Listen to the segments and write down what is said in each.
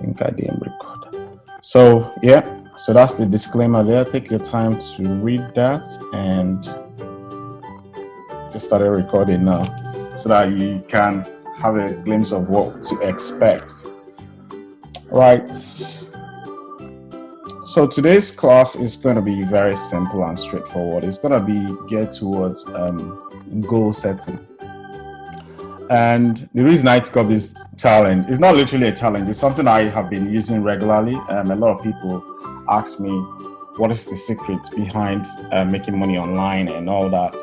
think I didn't record. So yeah, so that's the disclaimer there. Take your time to read that and just started recording now so that you can have a glimpse of what to expect. Right. So today's class is going to be very simple and straightforward. It's going to be geared towards goal setting. And the reason I took up this challenge, it's not literally a challenge, it's something I have been using regularly. A lot of people ask me, what is the secret behind making money online and all that?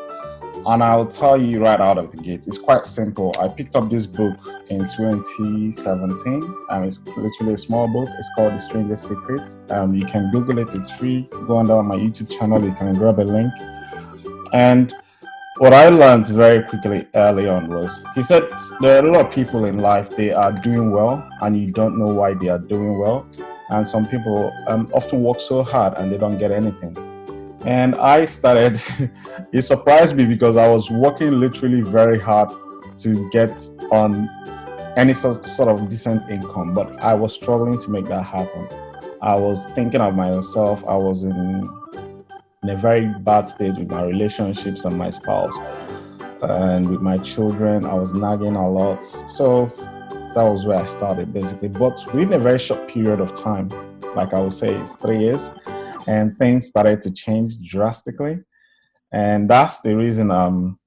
And I'll tell you right out of the gate, it's quite simple. I picked up this book in 2017, and it's literally a small book. It's called The Strangest Secret. You can Google it, it's free. Go under my YouTube channel, you can grab a link. And what I learned very quickly early on was, he said there are a lot of people in life, they are doing well and you don't know why they are doing well. And some people often work so hard and they don't get anything. And I started, it surprised me because I was working literally very hard to get on any sort of decent income, but I was struggling to make that happen. I was thinking of myself, I was in a very bad stage with my relationships and my spouse, and with my children I was nagging a lot. So that was where I started basically, but within a very short period of time, like I would say it's 3 years, and things started to change drastically. And that's the reason I'm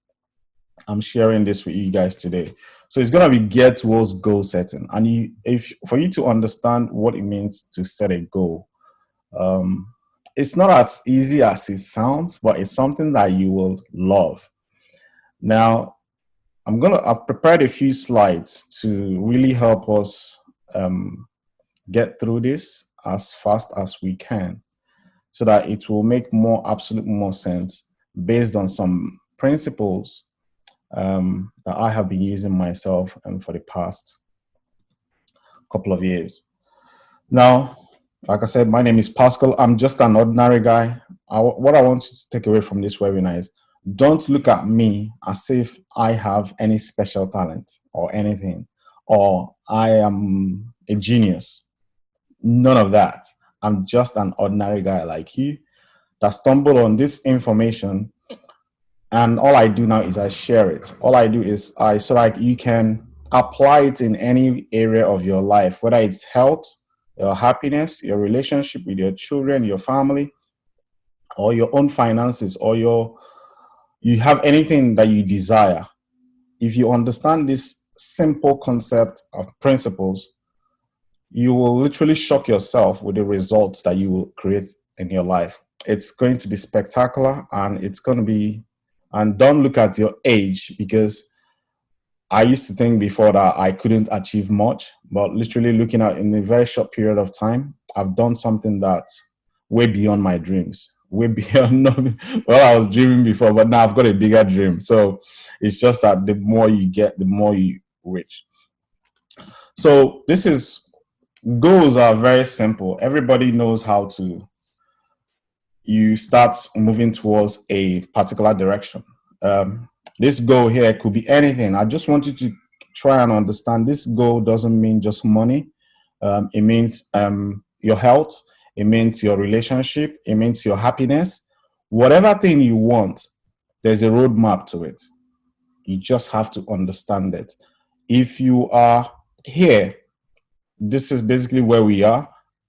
sharing this with you guys today. So it's going to be geared towards goal setting, and for you to understand what it means to set a goal, it's not as easy as it sounds, but it's something that you will love. Now, I've prepared a few slides to really help us get through this as fast as we can, so that it will make absolute more sense based on some principles that I have been using myself for the past couple of years. Now, like I said, my name is Pascal. I'm just an ordinary guy. What I want you to take away from this webinar is, don't look at me as if I have any special talent or anything, or I am a genius. None of that. I'm just an ordinary guy like you that stumbled on this information, and all I do now is I share it. All I do is so like you can apply it in any area of your life, whether it's health, your happiness, your relationship with your children, your family, or your own finances, or you have anything that you desire. If you understand this simple concept of principles, you will literally shock yourself with the results that you will create in your life. It's going to be spectacular, and it's going to be, and don't look at your age, because I used to think before that I couldn't achieve much, but literally looking at in a very short period of time, I've done something that's way beyond my dreams, way beyond well, I was dreaming before, but now I've got a bigger dream. So it's just that the more you get, the more you reach. So goals are very simple. Everybody knows how to, you start moving towards a particular direction. This goal here could be anything. I just want you to try and understand this goal doesn't mean just money. It means your health. It means your relationship. It means your happiness. Whatever thing you want, there's a roadmap to it. You just have to understand it. If you are here, this is basically where we are.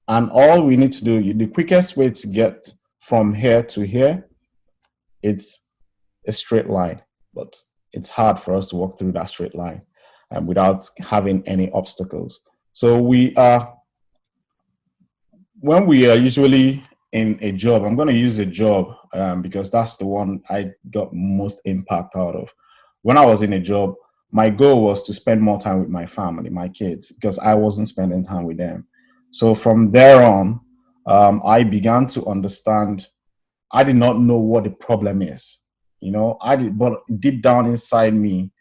And all we need to do, the quickest way to get from here to here, it's a straight line. But it's hard for us to walk through that straight line without having any obstacles. So when we are usually in a job, I'm going to use a job because that's the one I got most impact out of. When I was in a job, my goal was to spend more time with my family, my kids, because I wasn't spending time with them. So from there on, I began to understand. I did not know what the problem is. But deep down inside me,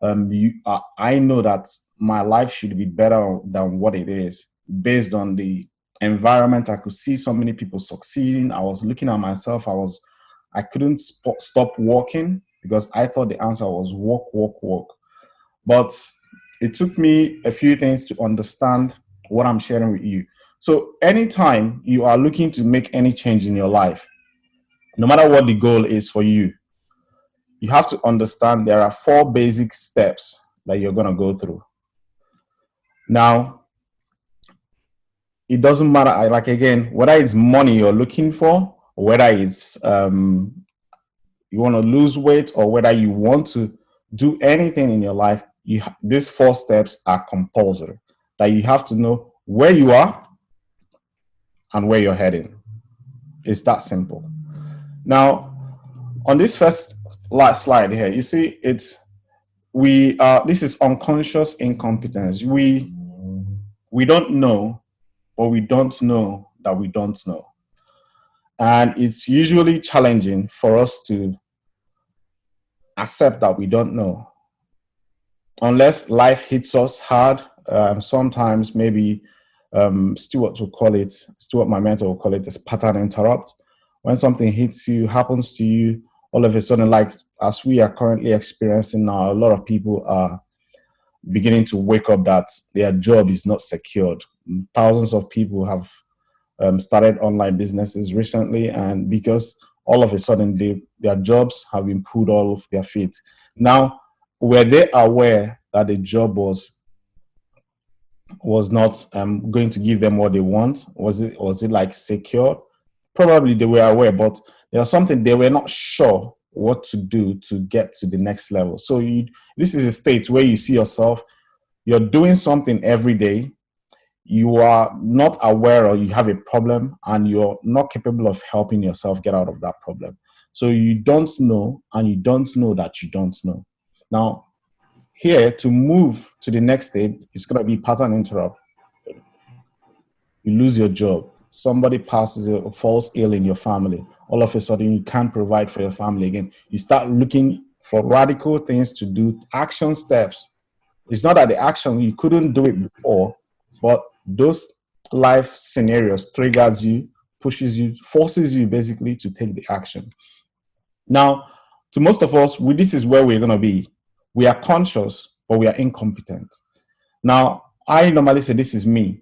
I know that my life should be better than what it is, based on the environment. I could see so many people succeeding. I was looking at myself. I couldn't stop walking because I thought the answer was walk, walk, walk. But it took me a few things to understand what I'm sharing with you. So anytime you are looking to make any change in your life, no matter what the goal is for you, you have to understand there are four basic steps that you're going to go through. Now, it doesn't matter, like again, whether it's money you're looking for, or whether it's you want to lose weight, or whether you want to do anything in your life, these four steps are compulsory. That you have to know where you are and where you're heading. It's that simple. Now, on this last slide here, you see this is unconscious incompetence. We don't know, or we don't know that we don't know. And it's usually challenging for us to accept that we don't know. Unless life hits us hard, sometimes maybe Stuart, my mentor will call it this pattern interrupt. When something hits you, happens to you, all of a sudden, like as we are currently experiencing now, a lot of people are beginning to wake up that their job is not secured. Thousands of people have started online businesses recently, and because all of a sudden their jobs have been pulled off their feet. Now, were they aware that the job was not going to give them what they want? Was it like secure? Probably they were aware, but there was something they were not sure what to do to get to the next level. So this is a state where you see yourself, you're doing something every day, you are not aware, or you have a problem and you're not capable of helping yourself get out of that problem. So you don't know, and you don't know that you don't know. Now, here, to move to the next step, it's going to be pattern interrupt. You lose your job. Somebody falls ill in your family. All of a sudden, you can't provide for your family again. You start looking for radical things to do, action steps. It's not that the action, you couldn't do it before, but those life scenarios triggers you, pushes you, forces you basically to take the action. Now, to most of us, this is where we're going to be. We are conscious, but we are incompetent. Now, I normally say this is me.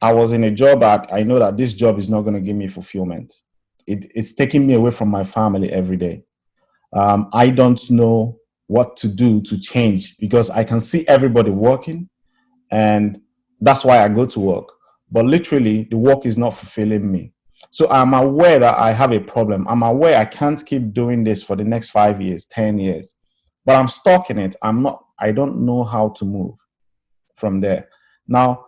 I was in a job that I know that this job is not going to give me fulfillment. It's taking me away from my family every day. I don't know what to do to change, because I can see everybody working, and that's why I go to work. But literally, the work is not fulfilling me. So I'm aware that I have a problem. I'm aware I can't keep doing this for the next 5 years, 10 years, but I'm stuck in it. I don't know how to move from there. Now,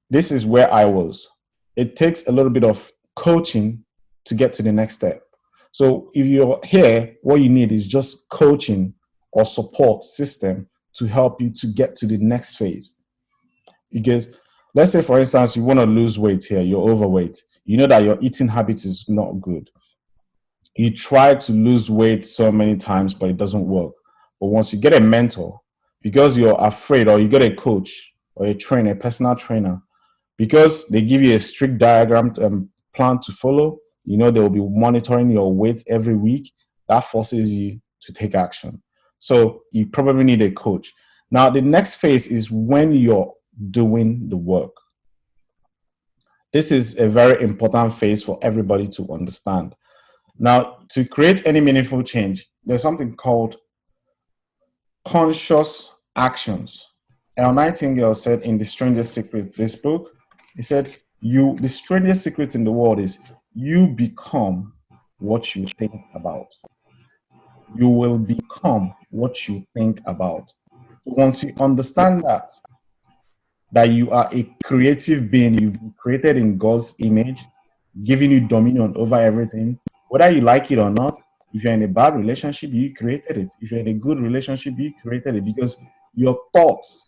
this is where I was. It takes a little bit of coaching to get to the next step. So if you're here, what you need is just coaching or support system to help you to get to the next phase. Because let's say, for instance, you want to lose weight here, you're overweight. You know that your eating habit is not good. You try to lose weight so many times, but it doesn't work. But once you get a mentor, because you're afraid, or you get a coach or a trainer, a personal trainer, because they give you a strict diagram plan to follow, you know they'll be monitoring your weight every week. That forces you to take action. So you probably need a coach. Now, the next phase is when you're doing the work. This is a very important phase for everybody to understand. Now, to create any meaningful change, there's something called conscious actions. Earl Nightingale said in The Strangest Secret, this book, he said, the strangest secret in the world is you become what you think about. You will become what you think about. Once you understand that you are a creative being, you've been created in God's image, giving you dominion over everything, whether you like it or not. If you're in a bad relationship, you created it. If you're in a good relationship, you created it, because your thoughts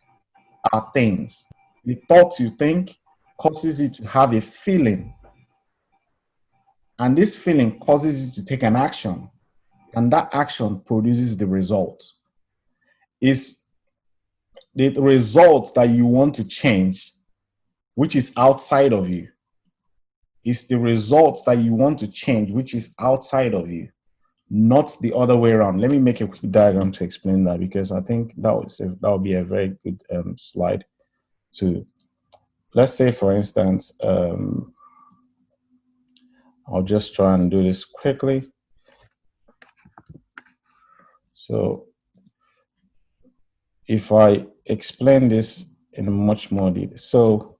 are things. The thoughts you think causes you to have a feeling. And this feeling causes you to take an action. And that action produces the result. It's the result that you want to change, which is outside of you. It's the results that you want to change, which is outside of you, not the other way around. Let me make a quick diagram to explain that, because I think that would be a very good slide to let's say, for instance, I'll just try and do this quickly. So if I explain this in much more detail, so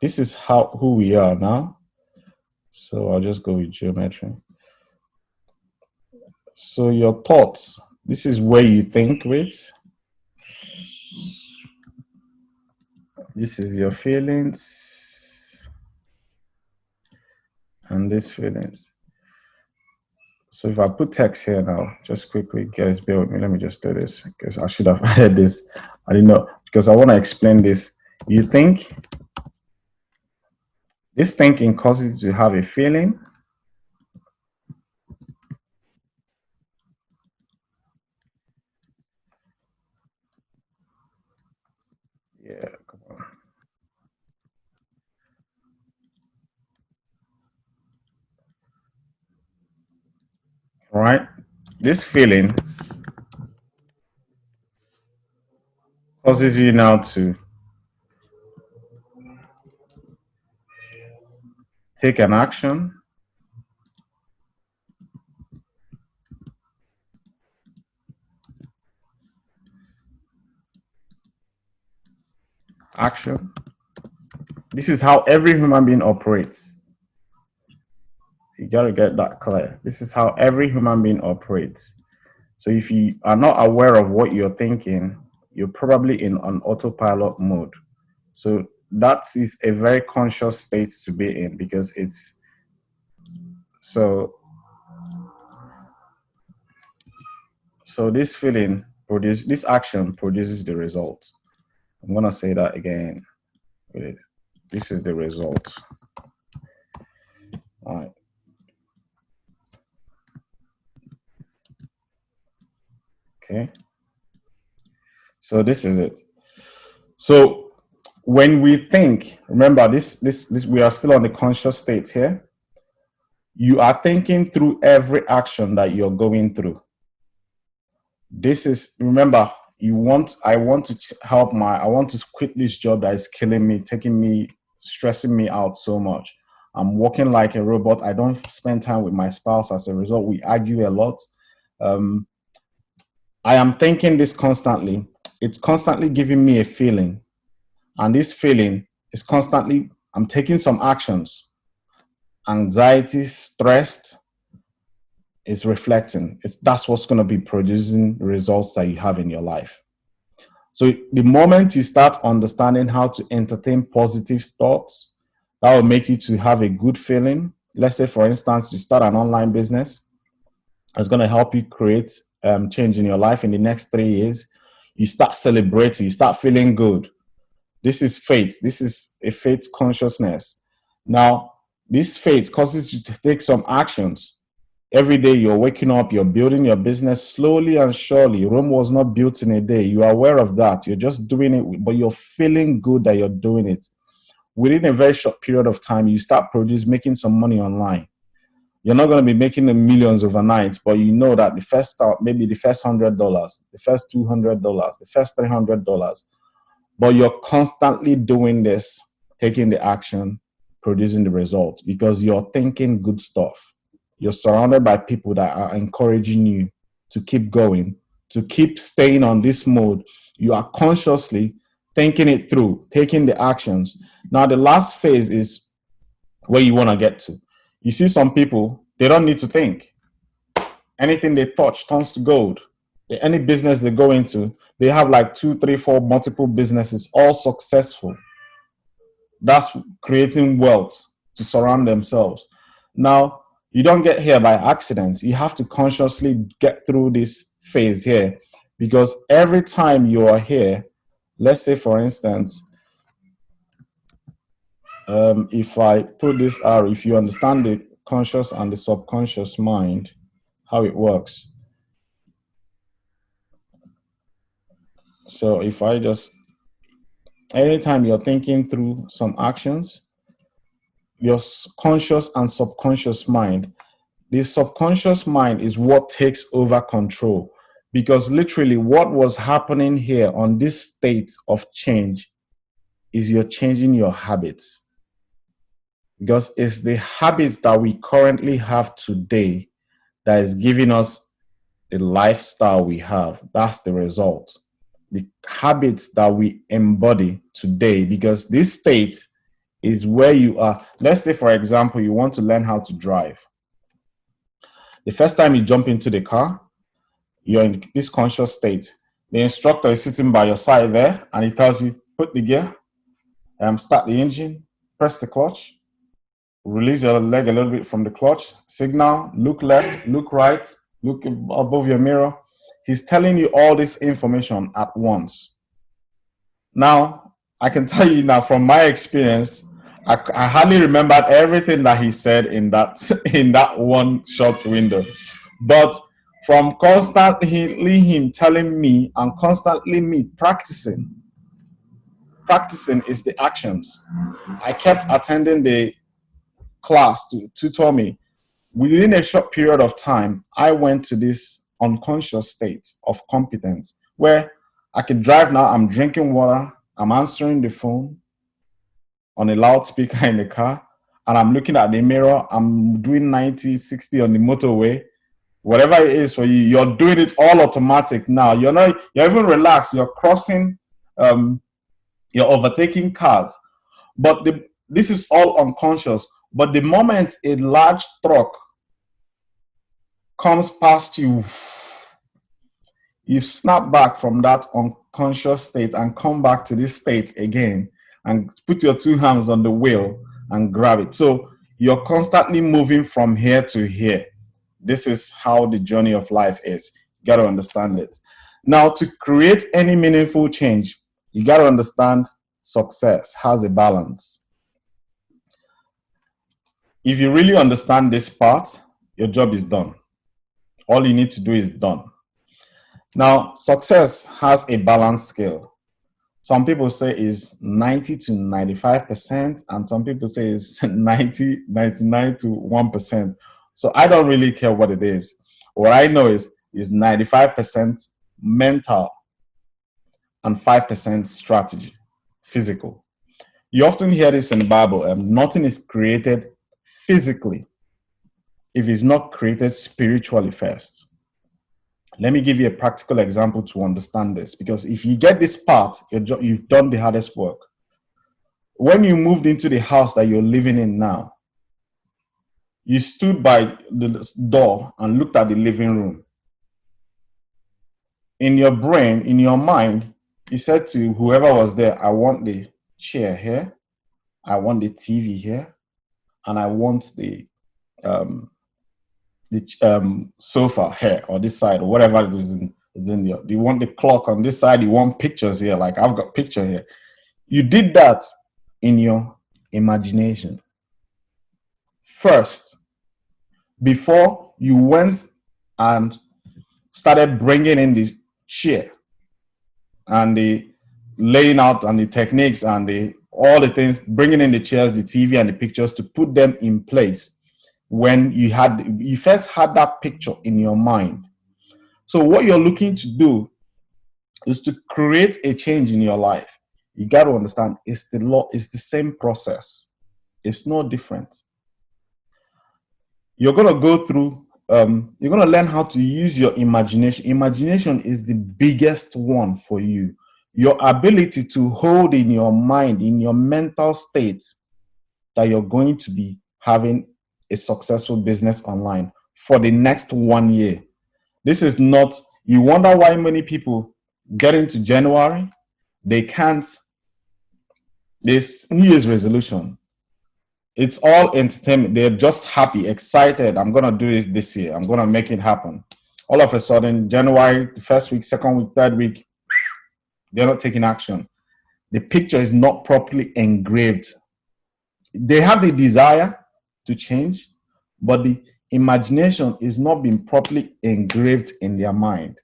this is who we are now. So I'll just go with geometry. So your thoughts, this is where you think with. This is your feelings and these feelings. So if I put text here now, just quickly, guys, bear with me. Let me just do this because I should have added this. I didn't know because I want to explain this. You think, this thinking causes you to have a feeling. Yeah, come on. All right. This feeling causes you now to take an action. Action. This is how every human being operates. You got to get that clear. This is how every human being operates. So if you are not aware of what you're thinking, you're probably in an autopilot mode. So that is a very conscious state to be in because it's so this feeling produces, this action produces the result. I'm gonna say that again. This is the result. All right. Okay. So this is it. So when we think, remember this we are still on the conscious state here. You are thinking through every action that you're going through. This is, remember, I want to quit this job that is killing me, stressing me out so much. I'm working like a robot. I don't spend time with my spouse. As a result, we argue a lot. I am thinking this constantly. It's constantly giving me a feeling. And this feeling is constantly, I'm taking some actions. Anxiety, stressed, is reflecting. That's what's going to be producing the results that you have in your life. So the moment you start understanding how to entertain positive thoughts, that will make you to have a good feeling. Let's say, for instance, you start an online business. It's going to help you create change in your life in the next 3 years. You start celebrating. You start feeling good. This is faith. This is a faith consciousness. Now, this faith causes you to take some actions. Every day you're waking up, you're building your business slowly and surely. Rome was not built in a day. You are aware of that. You're just doing it, but you're feeling good that you're doing it. Within a very short period of time, you start making some money online. You're not going to be making the millions overnight, but you know that the first start, maybe the first $100, the first $200, the first $300, but you're constantly doing this, taking the action, producing the results because you're thinking good stuff. You're surrounded by people that are encouraging you to keep going, to keep staying on this mode. You are consciously thinking it through, taking the actions. Now, the last phase is where you want to get to. You see some people, they don't need to think. Anything they touch turns to gold. Any business they go into, they have like 2, 3, 4 multiple businesses, all successful. That's creating wealth to surround themselves. Now, you don't get here by accident. You have to consciously get through this phase here because every time you are here, let's say, for instance, if I put this out, if you understand the conscious and the subconscious mind, how it works. So if I just, anytime you're thinking through some actions, your conscious and subconscious mind, the subconscious mind is what takes over control. Because literally what was happening here on this state of change is you're changing your habits. Because it's the habits that we currently have today that is giving us the lifestyle we have. That's the result. The habits that we embody today, because this state is where you are. Let's say, for example, you want to learn how to drive. The first time you jump into the car, you're in this conscious state. The instructor is sitting by your side there and he tells you, put the gear, start the engine, press the clutch, release your leg a little bit from the clutch, signal, look left, look right, look above your mirror. He's telling you all this information at once. Now, I can tell you now from my experience, I hardly remembered everything that he said in that one short window. But from constantly him telling me and constantly me practicing is the actions. I kept attending the class to tutor me. Within a short period of time, I went to this unconscious state of competence where I can drive now. I'm drinking water. I'm answering the phone on a loudspeaker in the car, and I'm looking at the mirror. I'm doing 90, 60 on the motorway. Whatever it is for you, you're doing it all automatic now. You're even relaxed. You're crossing, you're overtaking cars. But this is all unconscious. But the moment a large truck comes past you, you snap back from that unconscious state and come back to this state again and put your two hands on the wheel and grab it. So you're constantly moving from here to here. This is how the journey of life is. You got to understand it. Now, to create any meaningful change, you got to understand success has a balance. If you really understand this part, your job is done. All you need to do is done. Now, success has a balance scale. Some people say is 90 to 95%, and some people say is 90, 99 to 1%. So I don't really care what it is. What I know is 95% mental and 5% strategy, physical. You often hear this in the Bible, nothing is created physically if it's not created spiritually first. Let me give you a practical example to understand this, because if you get this part, you've done the hardest work. When you moved into the house that you're living in now, you stood by the door and looked at the living room. In your brain, in your mind, you said to whoever was there, I want the chair here, I want the TV here, and I want the sofa here or this side or whatever it is in there. You want the clock on this side, you want pictures here, like I've got picture here. You did that in your imagination first before you went and started bringing in the chair and the laying out and the techniques and all the things, bringing in the chairs, the TV and the pictures to put them in place. When you first had that picture in your mind. So what you're looking to do is to create a change in your life. You got to understand it's the same process. It's no different. You're going to go through, you're going to learn how to use your imagination. Imagination is the biggest one for you. Your ability to hold in your mind, in your mental state, that you're going to be having a successful business online for the next 1 year. This is not, you wonder why many people get into January, they can't, this New Year's resolution. It's all entertainment. They're just happy, excited. I'm going to do it this year. I'm going to make it happen. All of a sudden, January, the first week, second week, third week, they're not taking action. The picture is not properly engraved. They have the desire to change, but the imagination is not being properly engraved in their mind.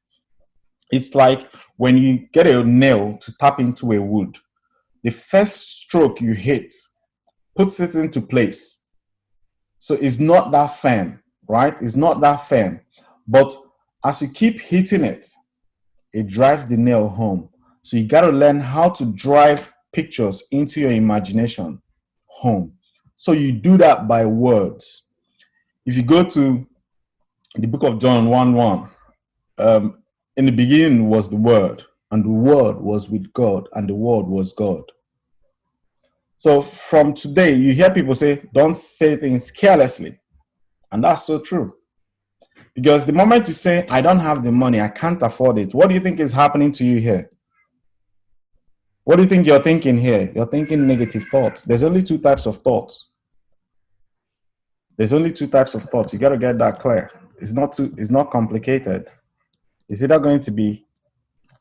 It's like when you get a nail to tap into a wood, the first stroke you hit puts it into place. So it's not that firm, right? It's not that firm. But as you keep hitting it, it drives the nail home. So you got to learn how to drive pictures into your imagination home. So you do that by words. If you go to the book of John 1:1, in the beginning was the Word, and the Word was with God, and the Word was God. So from today, you hear people say, don't say things carelessly. And that's so true. Because the moment you say, I don't have the money, I can't afford it, what do you think is happening to you here? What do you think you're thinking here? You're thinking negative thoughts. There's only two types of thoughts. There's only two types of thoughts. You got to get that clear. It's not complicated. It's either going to be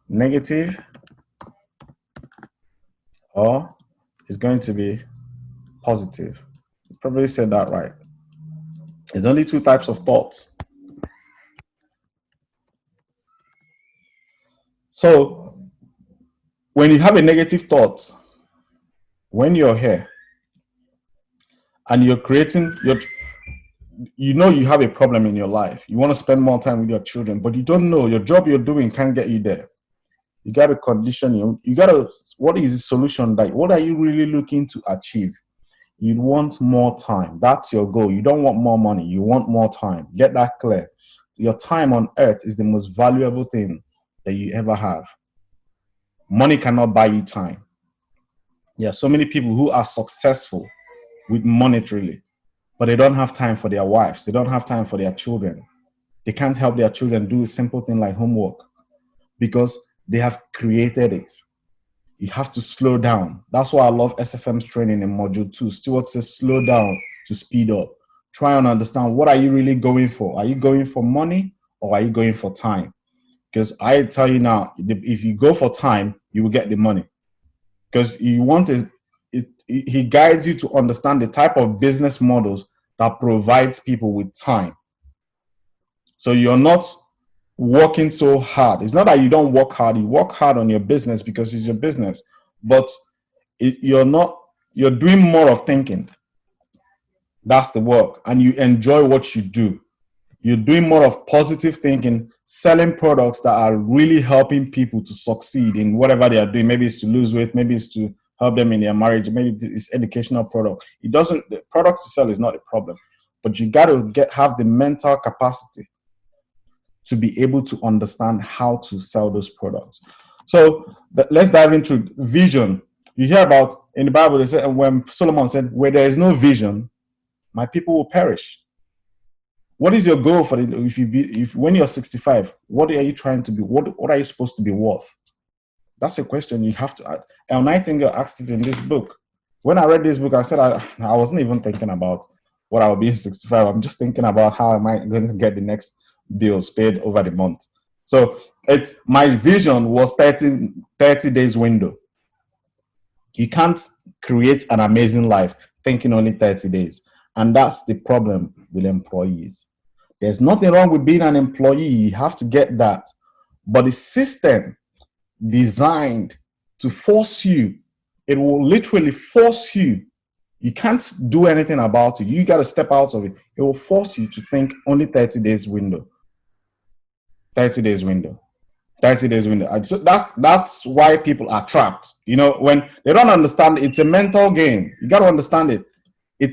negative or it's going to be positive. You probably said that right. There's only two types of thoughts. So when you have a negative thought, when you're here and you're creating you know you have a problem in your life. You want to spend more time with your children, but you don't know your job you're doing can't get you there. You got to condition you got to, what is the solution? Like, what are you really looking to achieve? You want more time. That's your goal. You don't want more money. You want more time. Get that clear. Your time on earth is the most valuable thing that you ever have. Money cannot buy you time. Yeah, so many people who are successful with monetarily, but they don't have time for their wives. They don't have time for their children. They can't help their children do a simple thing like homework because they have created it. You have to slow down. That's why I love SFM's training in module 2. Stewart says slow down to speed up. Try and understand, what are you really going for? Are you going for money or are you going for time? Because I tell you now, if you go for time, you will get the money. Because you want he guides you to understand the type of business models that provides people with time. So you're not working so hard. It's not that you don't work hard. You work hard on your business because it's your business, but you're doing more of thinking. That's the work. And you enjoy what you do. You're doing more of positive thinking, selling products that are really helping people to succeed in whatever they are doing. Maybe it's to lose weight, maybe it's to help them in their marriage, maybe it's educational product. The product to sell is not a problem, but you got to have the mental capacity to be able to understand how to sell those products. So let's dive into vision. You hear about in the Bible, they said, when Solomon said, where there is no vision, my people will perish. What is your goal for when you're 65? What are you trying to be? What are you supposed to be worth? That's a question you have to ask. El Nightingale asked it in this book. When I read this book, I said I wasn't even thinking about what I will be in 65. I'm just thinking about how am I going to get the next bills paid over the month. So my vision was 30 days window. You can't create an amazing life thinking only 30 days. And that's the problem with employees. There's nothing wrong with being an employee. You have to get that. But the system designed to force you, it will literally force you. You can't do anything about it. You got to step out of it. It will force you to think only 30 days window. 30 days window. 30 days window. So that's why people are trapped. You know, when they don't understand, it's a mental game. You got to understand it. They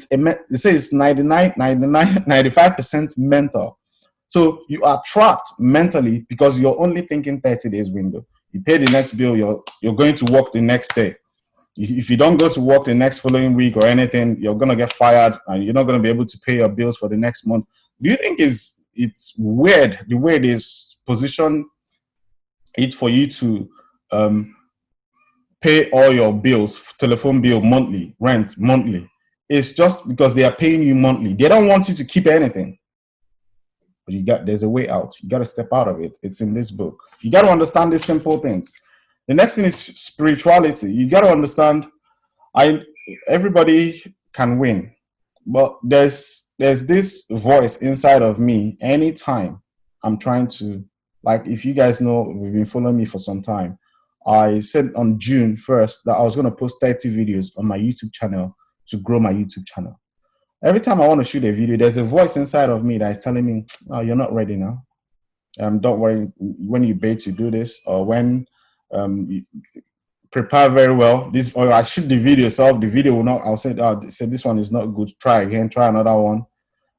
say it's 95% mental. So you are trapped mentally because you're only thinking 30 days window. You pay the next bill, you're going to work the next day. If you don't go to work the next following week or anything, you're going to get fired and you're not going to be able to pay your bills for the next month. Do you think it's weird the way it is positioned it for you to pay all your bills, telephone bill monthly, rent monthly? It's just because they are paying you monthly. They don't want you to keep anything. But there's a way out. You got to step out of it. It's in this book. You got to understand these simple things. The next thing is spirituality. You got to understand, everybody can win, but there's this voice inside of me anytime I'm trying to, like, if you guys know, we've been following me for some time. I said on June 1st that I was going to post 30 videos on my YouTube channel to grow my YouTube channel. Every time I want to shoot a video, there's a voice inside of me that is telling me, oh, you're not ready now. Don't worry when you bait to do this, or when you prepare very well. This, or I shoot the video itself. The video will not. I'll say, say this one is not good. Try again. Try another one.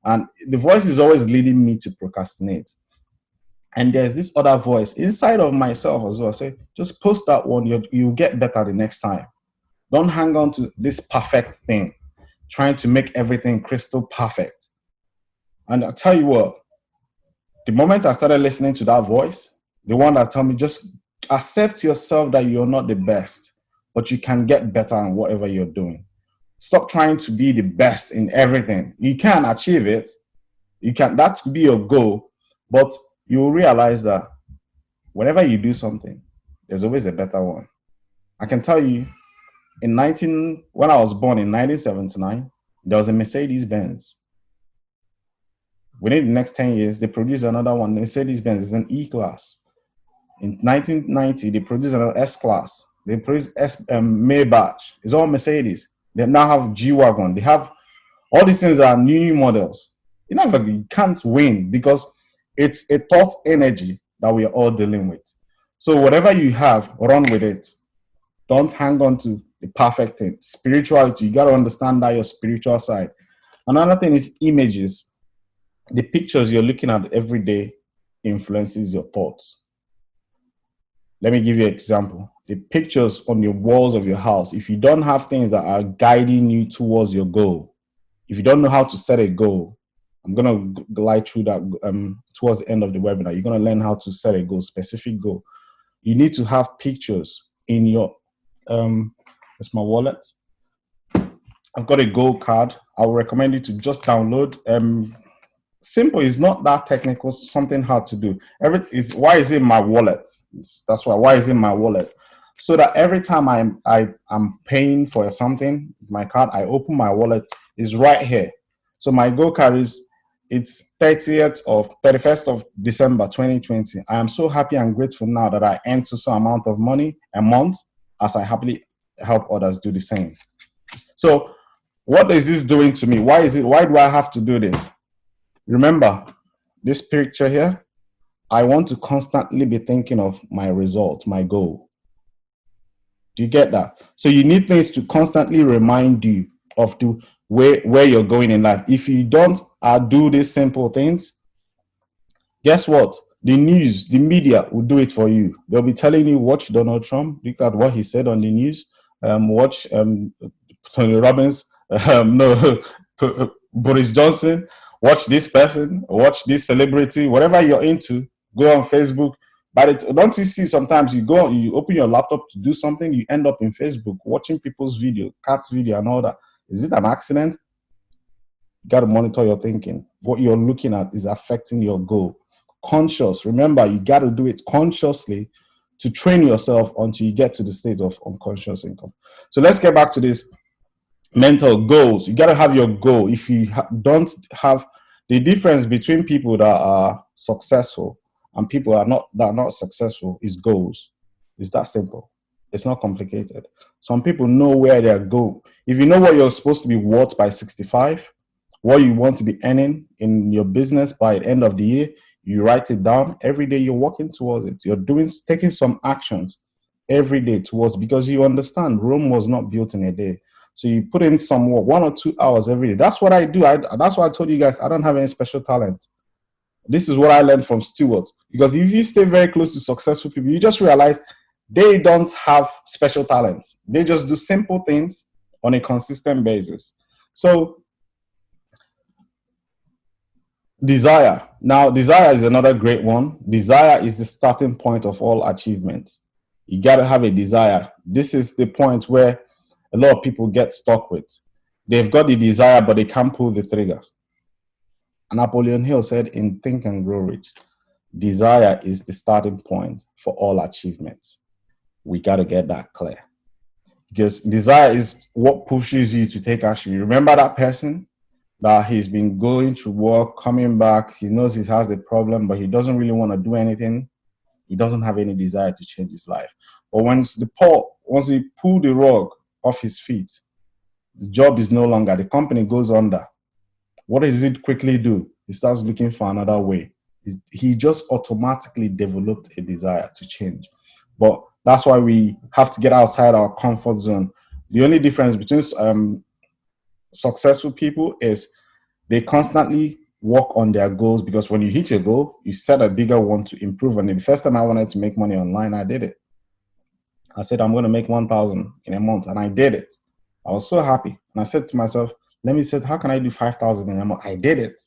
And the voice is always leading me to procrastinate. And there's this other voice inside of myself as well. Say, just post that one. You'll get better the next time. Don't hang on to this perfect thing, trying to make everything crystal perfect. And I'll tell you what, the moment I started listening to that voice, the one that told me just accept yourself that you're not the best, but you can get better in whatever you're doing. Stop trying to be the best in everything. You can achieve it. You can, that could be your goal, but you will realize that whenever you do something, there's always a better one. I can tell you, when I was born in 1979, there was a Mercedes Benz. Within the next 10 years, they produced another one. Mercedes Benz is an E-Class. In 1990, they produced another S-Class. They produced Maybach. It's all Mercedes. They now have G-Wagon. They have all these things are new models. You can't win because it's a thought energy that we are all dealing with. So whatever you have, run with it. Don't hang on to the perfect thing. Spirituality, you got to understand that your spiritual side. Another thing is images. The pictures you're looking at every day influences your thoughts. Let me give you an example. The pictures on your walls of your house, if you don't have things that are guiding you towards your goal, if you don't know how to set a goal, I'm going to glide through that towards the end of the webinar. You're going to learn how to set a goal, specific goal. You need to have pictures in your, it's my wallet. I've got a goal card. I would recommend you to just download. Simple, is not that technical, something hard to do. Why is it in my wallet? That's why is it in my wallet? So that every time I'm paying for something, my card, I open my wallet, is right here. So my goal card is, it's 31st of December 2020. I am so happy and grateful now that I earn some amount of money a month, as I happily help others do the same. So what is this doing to me? Why do I have to do this? Remember this picture here. I want to constantly be thinking of my result, my goal. Do you get that? So you need things to constantly remind you of where you're going in life. If you don't do these simple things, guess what? The news, the media will do it for you. They'll be telling you, watch Donald Trump, look at what he said on the news, watch Tony Robbins, Boris Johnson, watch this person, watch this celebrity, whatever you're into, go on Facebook. But don't you see sometimes you open your laptop to do something, you end up in Facebook watching people's video, cat video and all that. Is it an accident? You got to monitor your thinking. What you're looking at is affecting your goal. Conscious. Remember, you got to do it consciously to train yourself until you get to the state of unconscious income. So let's get back to this mental goals. You got to have your goal. If you don't have the difference between people that are successful and people that are not successful is goals. It's that simple. It's not complicated. Some people know where they go. If you know what you're supposed to be worth by 65, what you want to be earning in your business by the end of the year, you write it down. Every day you're working towards it. You're taking some actions every day towards, because you understand Rome was not built in a day. So you put in some work, 1 or 2 hours every day. That's what I do. That's why I told you guys I don't have any special talent. This is what I learned from Stewart. Because if you stay very close to successful people, you just realize they don't have special talents. They just do simple things on a consistent basis. So desire. Now, desire is another great one. Desire is the starting point of all achievements. You got to have a desire. This is the point where a lot of people get stuck with. They've got the desire, but they can't pull the trigger. And Napoleon Hill said in Think and Grow Rich, desire is the starting point for all achievements. We got to get that clear. Because desire is what pushes you to take action. You remember that person that he's been going to work, coming back, he knows he has a problem, but he doesn't really want to do anything. He doesn't have any desire to change his life. But once he pull the rug off his feet, the job is no longer, the company goes under. What does it quickly do? He starts looking for another way. He just automatically developed a desire to change. But that's why we have to get outside our comfort zone. The only difference between successful people is they constantly work on their goals, because when you hit your goal, you set a bigger one to improve on it. The first time I wanted to make money online, I did it. I said, I'm going to make 1,000 in a month, and I did it. I was so happy. And I said to myself, let me say, how can I do 5,000 in a month? I did it.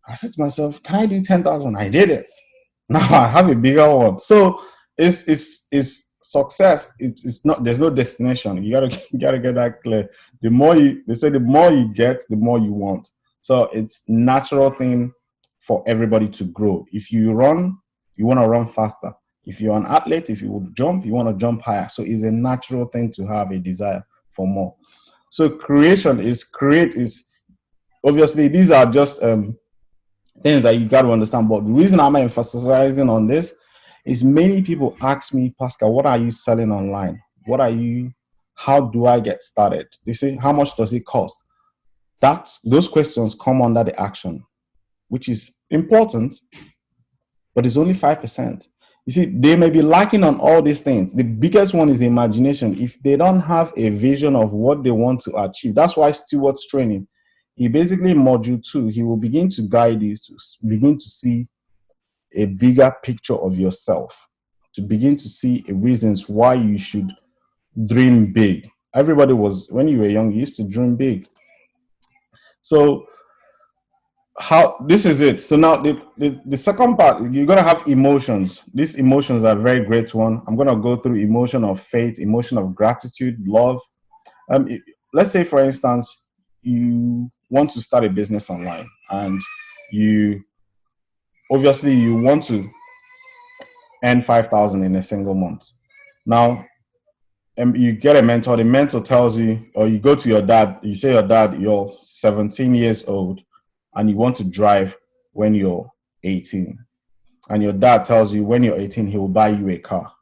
I said to myself, can I do 10,000? I did it. Now I have a bigger one. So it's success. It's not, there's no destination. You gotta get that clear. They say the more you get, the more you want. So it's natural thing for everybody to grow. If you run, you want to run faster. If you're an athlete, if you would jump, you want to jump higher. So it's a natural thing to have a desire for more. So create is obviously these are just things that you got to understand. But the reason I'm emphasizing on this is many people ask me, Pascal, what are you selling online? How do I get started? They say, how much does it cost? Those questions come under the action, which is important, but it's only 5%. You see, they may be lacking on all these things. The biggest one is the imagination. If they don't have a vision of what they want to achieve, that's why Stewart's training, he basically module 2, he will begin to guide you to begin to see a bigger picture of yourself, to begin to see reasons why you should dream big. Everybody when you were young, you used to dream big. So this is it. So now the second part, you're going to have emotions. These emotions are a very great one. I'm going to go through emotion of faith, emotion of gratitude, love. Let's say, for instance, you want to start a business online, and you want to earn 5,000 in a single month. Now, you get a mentor. The mentor tells you, or you go to your dad. You say, your dad, you're 17 years old, and you want to drive when you're 18. And your dad tells you when you're 18, he will buy you a car,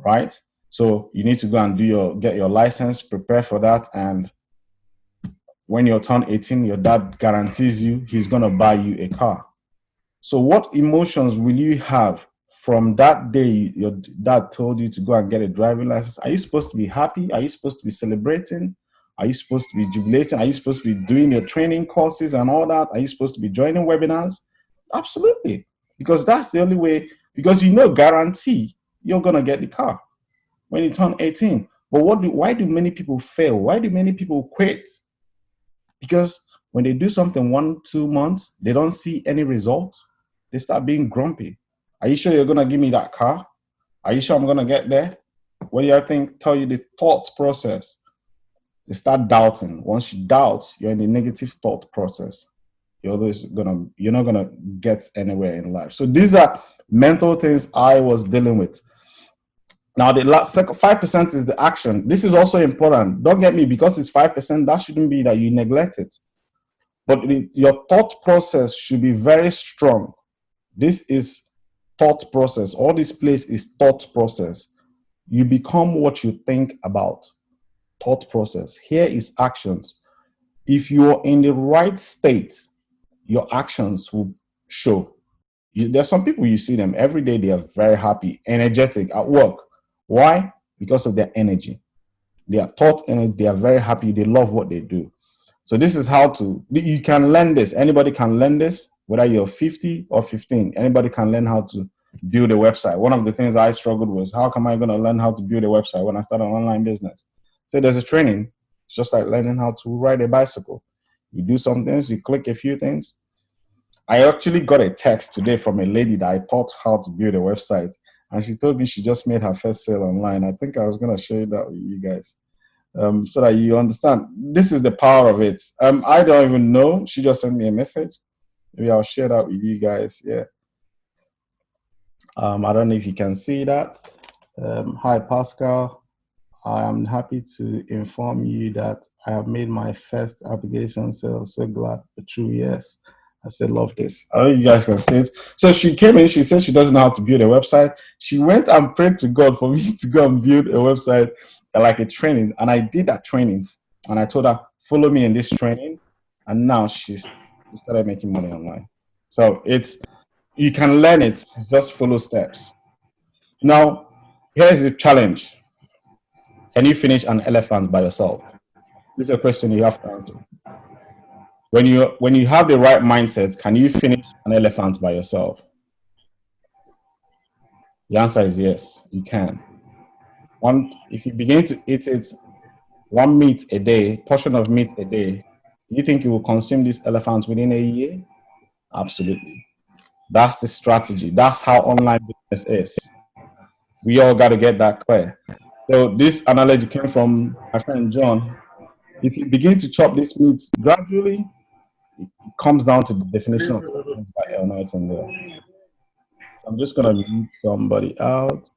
right? So you need to go and get your license, prepare for that. And when you turn 18, your dad guarantees you he's going to buy you a car. So what emotions will you have from that day your dad told you to go and get a driving license? Are you supposed to be happy? Are you supposed to be celebrating? Are you supposed to be jubilating? Are you supposed to be doing your training courses and all that? Are you supposed to be joining webinars? Absolutely. Because that's the only way, because guarantee you're going to get the car when you turn 18. But why do many people fail? Why do many people quit? Because when they do something 1-2 months, they don't see any results, they start being grumpy. Are you sure you're going to give me that car? Are you sure I'm going to get there? What do you tell you the thought process? They start doubting. Once you doubt, you're in the negative thought process. You're not gonna get anywhere in life. So these are mental things I was dealing with. Now the last 5% is the action. This is also important. Don't get me, because it's 5%, that shouldn't be that you neglect it. But your thought process should be very strong. This is thought process. All this place is thought process. You become what you think about. Thought process. Here is actions. If you're in the right state, your actions will show. There's some people, you see them every day, they are very happy, energetic at work. Why? Because of their energy. They are they are very happy, they love what they do. So this is you can learn this. Anybody can learn this, whether you're 50 or 15. Anybody can learn how to build a website. One of the things I struggled was, how come I going to learn how to build a website when I start an online business? So there's a training. It's just like learning how to ride a bicycle. You do some things, you click a few things. I actually got a text today from a lady that I taught how to build a website, and she told me she just made her first sale online. I think I was going to share that with you guys, so that you understand. This is the power of it. I don't even know. She just sent me a message. Maybe I'll share that with you guys. Yeah. I don't know if you can see that. Hi, Pascal. I am happy to inform you that I have made my first application sale. So glad. True, yes. I said, love this. I don't know if you guys can see it. So she came in, she said she doesn't know how to build a website. She went and prayed to God for me to go and build a website, like a training. And I did that training. And I told her, follow me in this training. And now she started making money online. So You can learn it, just follow steps. Now, here's the challenge. Can you finish an elephant by yourself? This is a question you have to answer. When you have the right mindset, can you finish an elephant by yourself? The answer is yes, you can. If you begin to eat it one meat a day, portion of meat a day, do you think you will consume this elephant within a year? Absolutely. That's the strategy. That's how online business is. We all got to get that clear. So this analogy came from my friend John. If you begin to chop this meat gradually, it comes down to the definition of success by El Nightingale. I'm just gonna mute somebody out.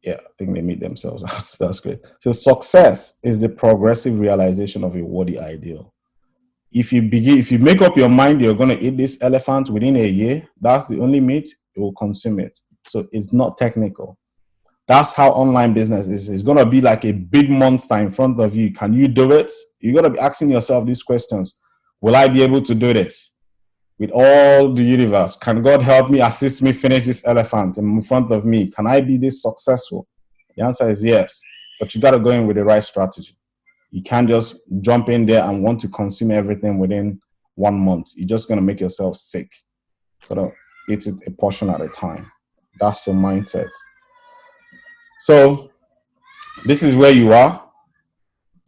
Yeah, I think they meet themselves out. That's great. So success is the progressive realization of a worthy ideal. If you make up your mind you're gonna eat this elephant within a year, that's the only meat, you will consume it. So it's not technical. That's how online business is. It's gonna be like a big monster in front of you. Can you do it? You're gonna be asking yourself these questions. Will I be able to do this? With all the universe, can God help me, assist me finish this elephant in front of me? Can I be this successful? The answer is yes, but you got to go in with the right strategy. You can't just jump in there and want to consume everything within 1 month. You're just going to make yourself sick. So eat it a portion at a time. That's your mindset. So this is where you are.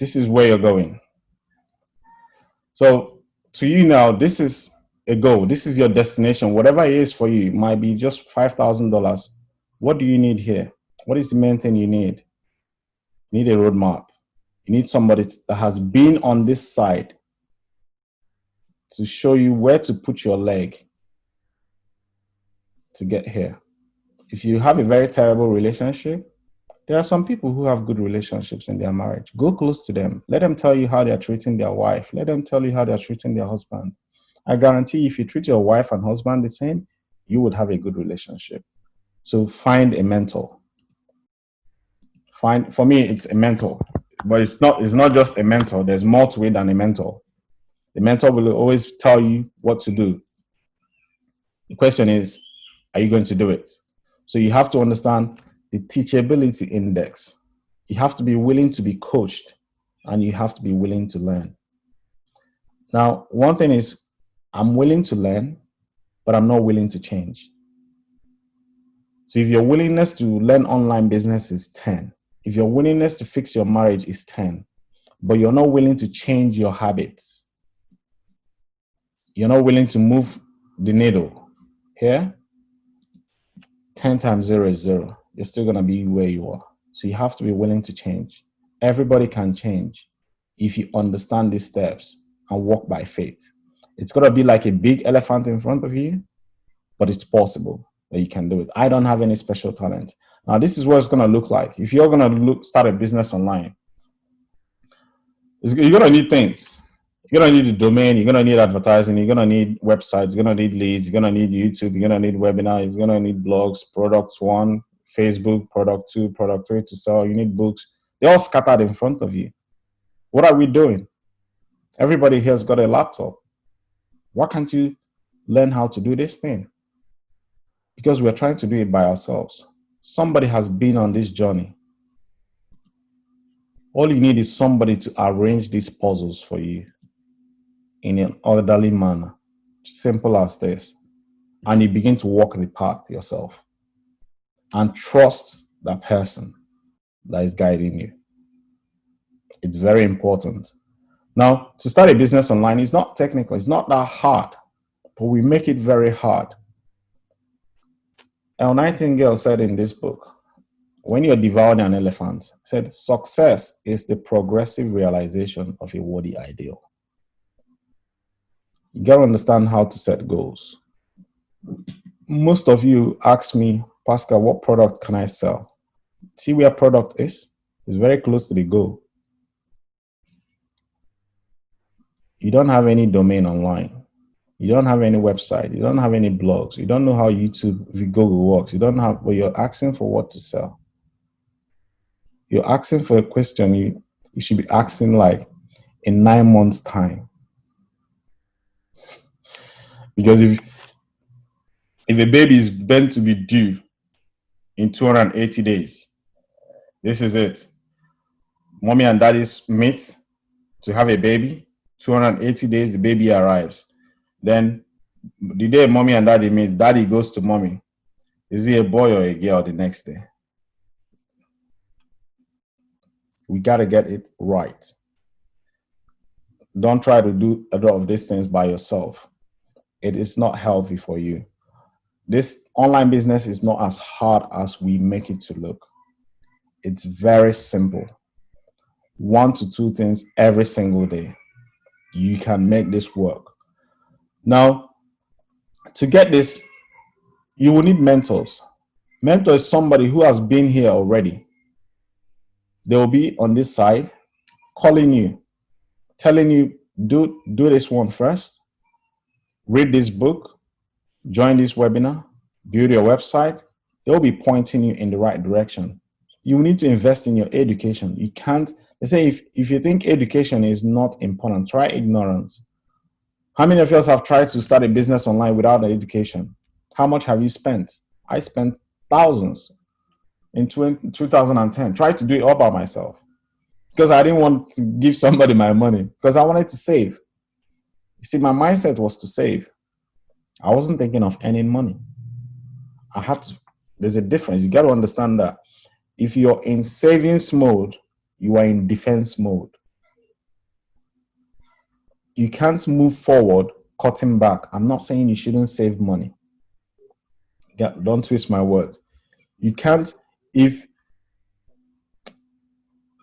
This is where you're going. So to you now, this is a goal. This is your destination. Whatever it is for you, it might be just $5,000. What do you need here? What is the main thing you need? You need a roadmap. You need somebody that has been on this side to show you where to put your leg to get here. If you have a very terrible relationship, there are some people who have good relationships in their marriage. Go close to them. Let them tell you how they're treating their wife. Let them tell you how they're treating their husband. I guarantee if you treat your wife and husband the same, you would have a good relationship. So find a mentor. For me, it's a mentor, but it's not just a mentor. There's more to it than a mentor. The mentor will always tell you what to do. The question is, are you going to do it? So you have to understand the teachability index. You have to be willing to be coached and you have to be willing to learn. Now, one thing is, I'm willing to learn, but I'm not willing to change. So if your willingness to learn online business is 10, if your willingness to fix your marriage is 10, but you're not willing to change your habits, you're not willing to move the needle here, 10 times 0 is 0. You're still going to be where you are. So you have to be willing to change. Everybody can change if you understand these steps and walk by faith. It's going to be like a big elephant in front of you, but it's possible that you can do it. I don't have any special talent. Now, this is what it's going to look like. If you're going to start a business online, you're going to need things. You're going to need a domain. You're going to need advertising. You're going to need websites. You're going to need leads. You're going to need YouTube. You're going to need webinars. You're going to need blogs, products one, Facebook, product two, product three to sell. You need books. They're all scattered in front of you. What are we doing? Everybody here's got a laptop. Why can't you learn how to do this thing? Because we're trying to do it by ourselves. Somebody has been on this journey. All you need is somebody to arrange these puzzles for you in an orderly manner. Simple as this. And you begin to walk the path yourself. And trust that person that is guiding you. It's very important. Now, to start a business online is not technical. It's not that hard. But we make it very hard. El Nightingale said in this book, when you're devouring an elephant, said success is the progressive realization of a worthy ideal. You got to understand how to set goals. Most of you ask me, Pascal, what product can I sell? See where product is? It's very close to the goal. You don't have any domain online. You don't have any website. You don't have any blogs. You don't know how YouTube, Google works. You don't have, but you're asking for what to sell. You're asking for a question you should be asking like in 9 months' time. Because If a baby is meant to be due in 280 days, this is it. Mommy and daddy's meet to have a baby. 280 days, the baby arrives. Then the day mommy and daddy meet, daddy goes to mommy. Is he a boy or a girl the next day? We got to get it right. Don't try to do a lot of these things by yourself. It is not healthy for you. This online business is not as hard as we make it to look. It's very simple. 1 to 2 things every single day. You can make this work. Now, to get this, you will need mentors. Mentor is somebody who has been here already. They will be on this side calling you, telling you, do this one first, read this book, join this webinar, build your website. They'll be pointing you in the right direction. You need to invest in your education. You can't, they say if you think education is not important, try ignorance. How many of us have tried to start a business online without an education? How much have you spent? I spent thousands in 2010. Tried to do it all by myself because I didn't want to give somebody my money because I wanted to save. You see, my mindset was to save. I wasn't thinking of earning money. I have to, there's a difference. You got to understand that if you're in savings mode, you are in defense mode. You can't move forward cutting back. I'm not saying you shouldn't save money. Don't twist my words. You can't,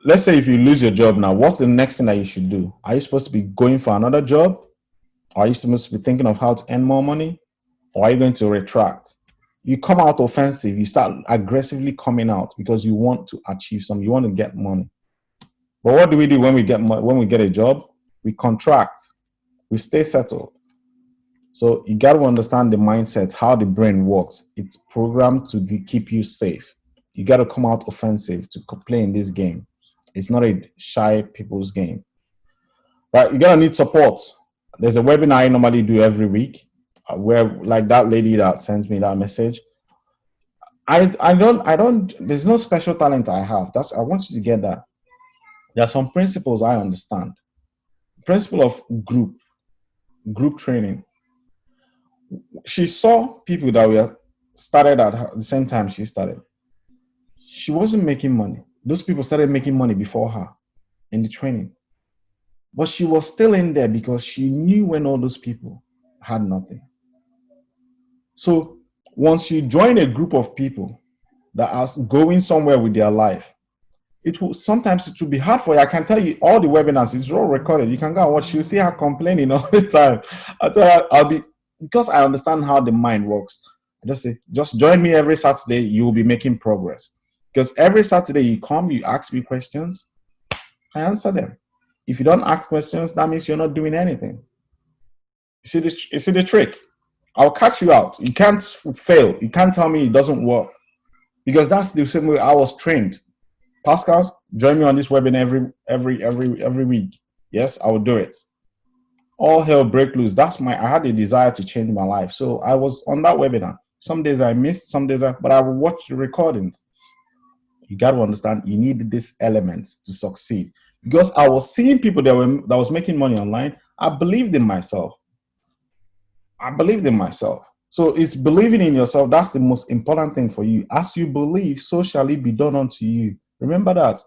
let's say if you lose your job now, what's the next thing that you should do? Are you supposed to be going for another job? Are you supposed to be thinking of how to earn more money? Or are you going to retract? You come out offensive. You start aggressively coming out because you want to achieve something. You want to get money. But what do we do when we get a job? We contract. We stay settled. So you got to understand the mindset, how the brain works. It's programmed to keep you safe. You got to come out offensive to play in this game. It's not a shy people's game. But you got to need support. There's a webinar I normally do every week where, like that lady that sends me that message, I don't, there's no special talent I have. I want you to get that. There are some principles I understand. Principle of group training. She saw people that were started at the same time she started. She wasn't making money. Those people started making money before her in the training. But she was still in there because she knew when all those people had nothing. So once you join a group of people that are going somewhere with their life, sometimes it will be hard for you. I can tell you all the webinars, it's all recorded. You can go and watch. You see her complaining all the time. I tell her, because I understand how the mind works. I just say, just join me every Saturday. You will be making progress. Because every Saturday you come, you ask me questions, I answer them. If you don't ask questions, that means you're not doing anything. You see the trick? I'll catch you out. You can't fail. You can't tell me it doesn't work. Because that's the same way I was trained. Pascal, join me on this webinar every week. Yes, I will do it. All hell break loose. I had a desire to change my life. So I was on that webinar. Some days I missed, but I will watch the recordings. You got to understand, you need this element to succeed. Because I was seeing people that was making money online. I believed in myself. So it's believing in yourself. That's the most important thing for you. As you believe, so shall it be done unto you. Remember that.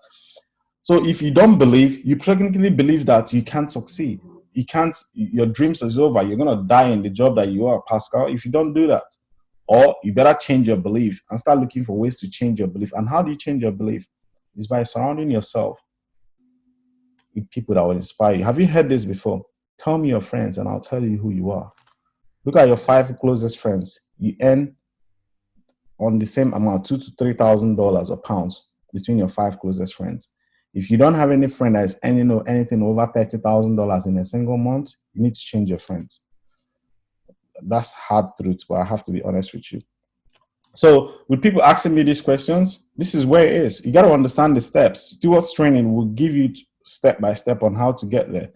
So if you don't believe, you technically believe that you can't succeed. You can't, your dreams is over. You're going to die in the job that you are, Pascal, if you don't do that. Or you better change your belief and start looking for ways to change your belief. And how do you change your belief? It's by surrounding yourself with people that will inspire you. Have you heard this before? Tell me your friends and I'll tell you who you are. Look at your 5 closest friends. You earn on the same amount, $2,000 to $3,000 or pounds between your 5 closest friends. If you don't have any friend that is earning anything over $30,000 in a single month, you need to change your friends. That's hard truth, but I have to be honest with you. So with people asking me these questions, this is where it is. You got to understand the steps. Stewards training will give you step by step on how to get there.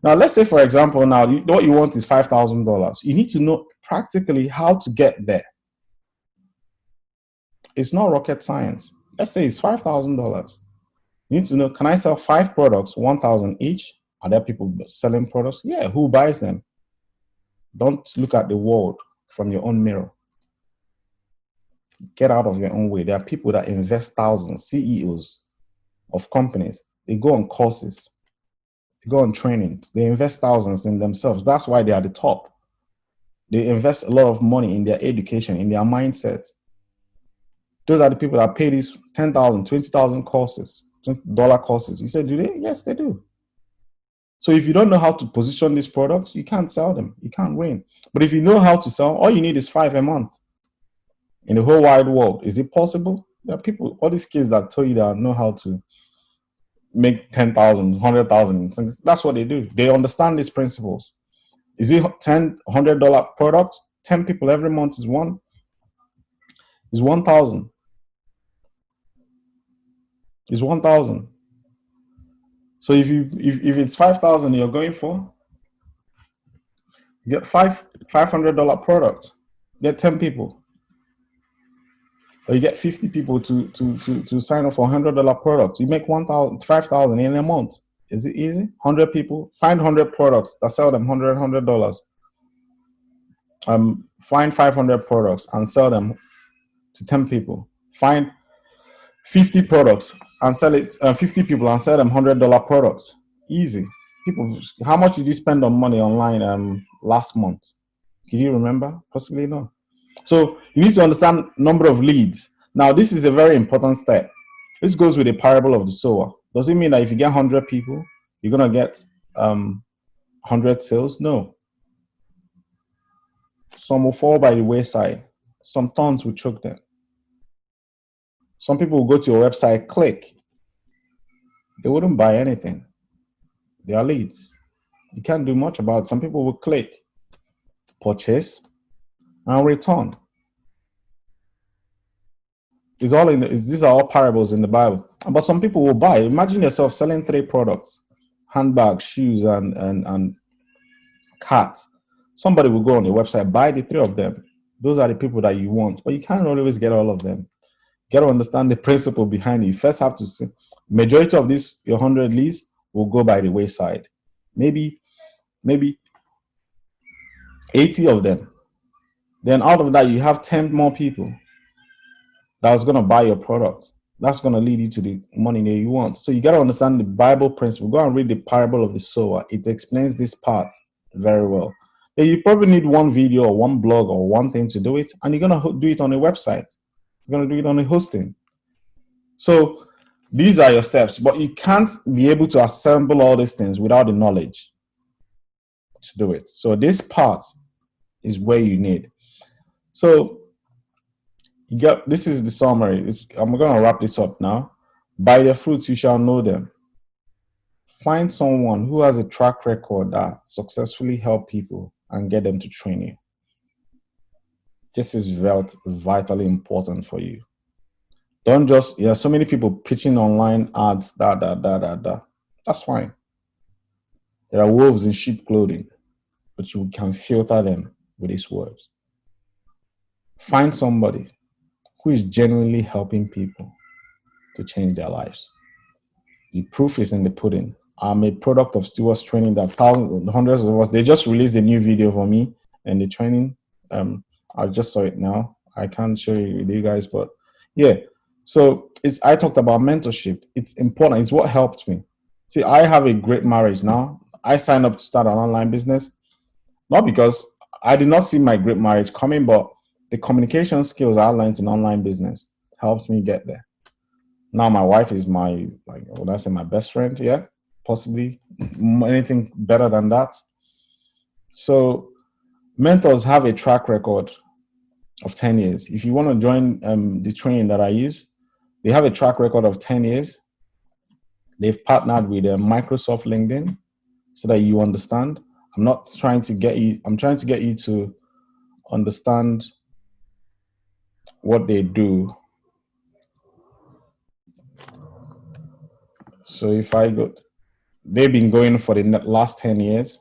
Now, let's say, for example, now what you want is $5,000. You need to know practically how to get there. It's not rocket science. Let's say it's $5,000. You need to know, can I sell 5 products, 1,000 each? Are there people selling products? Yeah, who buys them? Don't look at the world from your own mirror. Get out of your own way. There are people that invest thousands, CEOs of companies. They go on courses, they go on trainings, they invest thousands in themselves. That's why they are the top. They invest a lot of money in their education, in their mindset. Those are the people that pay these 10,000, 20,000 courses, $20 courses. You say, do they? Yes, they do. So if you don't know how to position these products, you can't sell them. You can't win. But if you know how to sell, all you need is 5 a month. In the whole wide world, is it possible? There are people, all these kids that tell you that know how to make 10,000, 100,000. That's what they do. They understand these principles. Is it $100 products? 10 people every month is 1,000. Is 1,000. So if it's 5,000 you're going for, you get $500 product. Get 10 people. Or you get 50 people to sign up for $100 products. You make 5,000 in a month. Is it easy? 100 people, find 100 products that sell them $100. Find 500 products and sell them to 10 people. Find 50 products and sell it 50 people and sell them $100 products. Easy. People, how much did you spend on money online last month? Can you remember? Possibly no. So you need to understand number of leads. Now, this is a very important step. This goes with the parable of the sower. Does it mean that if you get 100 people, you're going to get 100 sales? No. Some will fall by the wayside. Some thorns will choke them. Some people will go to your website, click. They wouldn't buy anything. They are leads. You can't do much about it. Some people will click, purchase, and return. These are all parables in the Bible. But some people will buy. Imagine yourself selling 3 products, handbags, shoes, and cats. Somebody will go on your website, buy the 3 of them. Those are the people that you want, but you can't always get all of them. You got to understand the principle behind it. You first have to see, majority of these, your 100 leads will go by the wayside. Maybe 80 of them. Then out of that, you have 10 more people that's going to buy your product. That's going to lead you to the money that you want. So you got to understand the Bible principle. Go and read the parable of the sower. It explains this part very well. You probably need one video or one blog or one thing to do it, and you're going to do it on a website. You're going to do it on a hosting. So these are your steps, but you can't be able to assemble all these things without the knowledge to do it. So this part is where you need. So this is the summary. I'm going to wrap this up now. By their fruits you shall know them. Find someone who has a track record that successfully help people and get them to train you. This is vitally important for you. Don't just, so many people pitching online ads, That's fine. There are wolves in sheep clothing, but you can filter them with these words. Find somebody who is genuinely helping people to change their lives. The proof is in the pudding. I'm a product of Stewart's training that hundreds of us, they just released a new video for me and the training. I just saw it now. I can't show you with you guys, but yeah. So I talked about mentorship. It's important. It's what helped me. See, I have a great marriage now. I signed up to start an online business, not because I did not see my great marriage coming, but the communication skills I learned in online business helped me get there. Now my wife is my best friend. Yeah, possibly anything better than that. So mentors have a track record of 10 years. If you want to join the training that I use, they have a track record of 10 years. They've partnered with Microsoft LinkedIn so that you understand. I'm trying to get you to understand what they do. So if I go, they've been going for the last 10 years.